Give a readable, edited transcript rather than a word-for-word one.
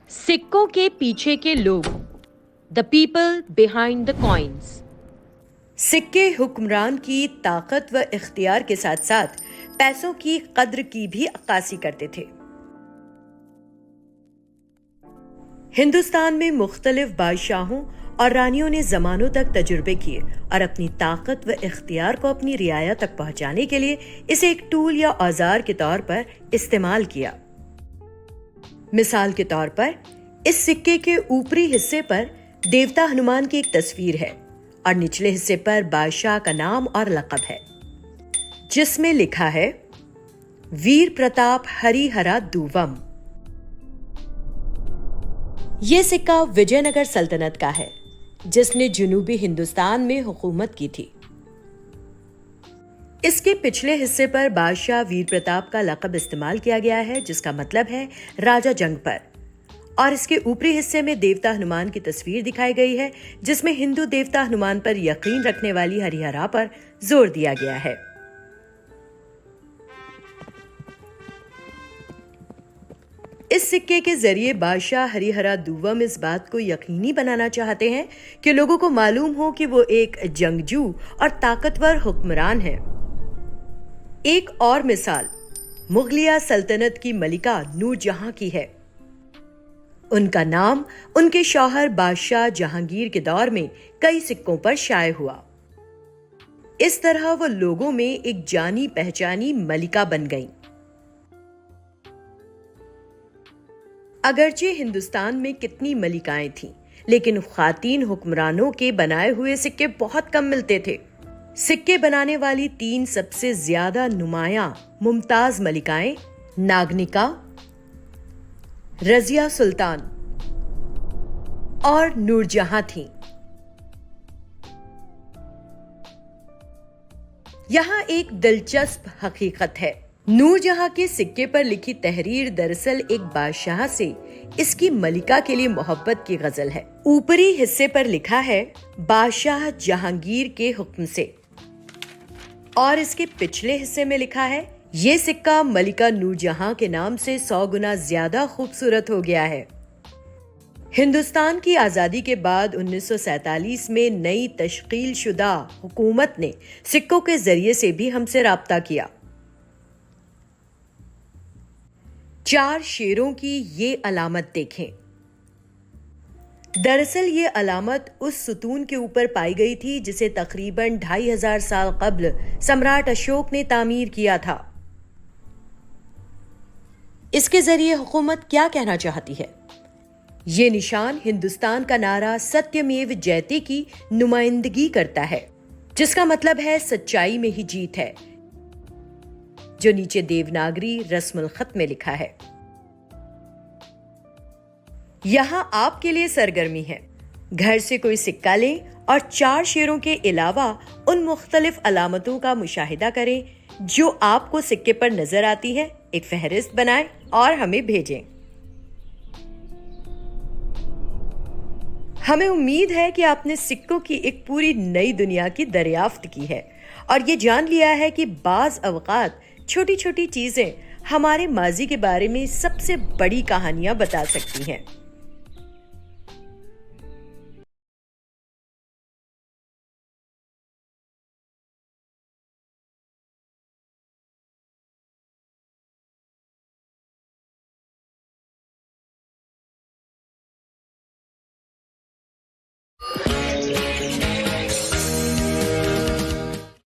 सिक्कों के पीछे के लोग, the people behind the coins. सिक्के हुक्मरान की ताकत व इख्तियार के साथ साथ पैसों की कद्र की भी अक्कासी करते थे। हिंदुस्तान में मुख्तलिफ बादशाहों और रानियों ने जमानों तक तजुर्बे किए और अपनी ताकत व इख्तियार को अपनी रियाया तक पहुंचाने के लिए इसे एक टूल या औजार के तौर पर इस्तेमाल किया। मिसाल के तौर पर इस सिक्के के ऊपरी हिस्से पर देवता हनुमान की एक तस्वीर है और निचले हिस्से पर बादशाह का नाम और लक़ब है, जिसमें लिखा है वीर प्रताप हरिहरा दूवम। यह सिक्का विजयनगर सल्तनत का है, जिसने जुनूबी हिंदुस्तान में हुकूमत की थी। इसके पिछले हिस्से पर बादशाह वीर प्रताप का लक़ब इस्तेमाल किया गया है, जिसका मतलब है राजा जंग पर, और इसके ऊपरी हिस्से में देवता हनुमान की तस्वीर दिखाई गई है, जिसमें हिंदू देवता हनुमान पर यकीन रखने वाली हरिहरा पर जोर दिया गया है। इस सिक्के के जरिए बादशाह हरिहरा दूवम इस बात को यकीनी बनाना चाहते हैं कि लोगों को मालूम हो कि वो एक जंगजू और ताकतवर हुक्मरान है। एक और मिसाल मुगलिया सल्तनत की मलिका नूरजहां की है। उनका नाम उनके शौहर बादशाह जहांगीर के दौर में कई सिक्कों पर शाये हुआ। इस तरह वो लोगों में एक जानी पहचानी मलिका बन गईं। अगरचे हिंदुस्तान में कितनी मलिकाएं थीं, लेकिन ख्वातीन हुक्मरानों के बनाए हुए सिक्के बहुत कम मिलते थे। सिक्के बनाने वाली 3 सबसे ज्यादा नुमायां मुमताज मलिकाएं नागनिका, रजिया सुल्तान और नूरजहां थीं। यहां एक दिलचस्प हकीकत है। नूरजहां के सिक्के पर लिखी तहरीर दरअसल एक बादशाह से इसकी मलिका के लिए मोहब्बत की गजल है। ऊपरी हिस्से पर लिखा है बादशाह जहांगीर के हुक्म से, और इसके पिछले हिस्से में लिखा है ये सिक्का मलिका नूरजहां के नाम से 100 गुना ज्यादा खूबसूरत हो गया है। हिंदुस्तान की आजादी के बाद 1947 में नई तश्कील शुदा हुकूमत ने सिक्कों के जरिए से भी हमसे राब्ता किया। 4 शेरों की ये अलामत देखें। दरअसल ये अलामत उस सुतून के ऊपर पाई गई थी जिसे तकरीबन 2500 साल कब्ल सम्राट अशोक ने तामीर किया था। इसके जरिए हुकूमत क्या कहना चाहती है? ये निशान हिंदुस्तान का नारा सत्यमेव जयते की नुमाइंदगी करता है, जिसका मतलब है सच्चाई में ही जीत है, जो नीचे देवनागरी रस्मुल खत में लिखा है। यहां आपके लिए सरगर्मी है। घर से कोई सिक्का लें और 4 शेरों के अलावा उन मुख्तलिफ अलामतों का मुशाहिदा करें जो आपको सिक्के पर नजर आती है। एक फहरिस्त बनाएं और हमें भेजें। हमें उम्मीद है कि आपने सिक्कों की एक पूरी नई दुनिया की दरियाफ्त की है और ये जान लिया है कि बाज अवकात छोटी छोटी चीजें हमारे माजी के बारे में सबसे बड़ी कहानियां बता सकती हैं।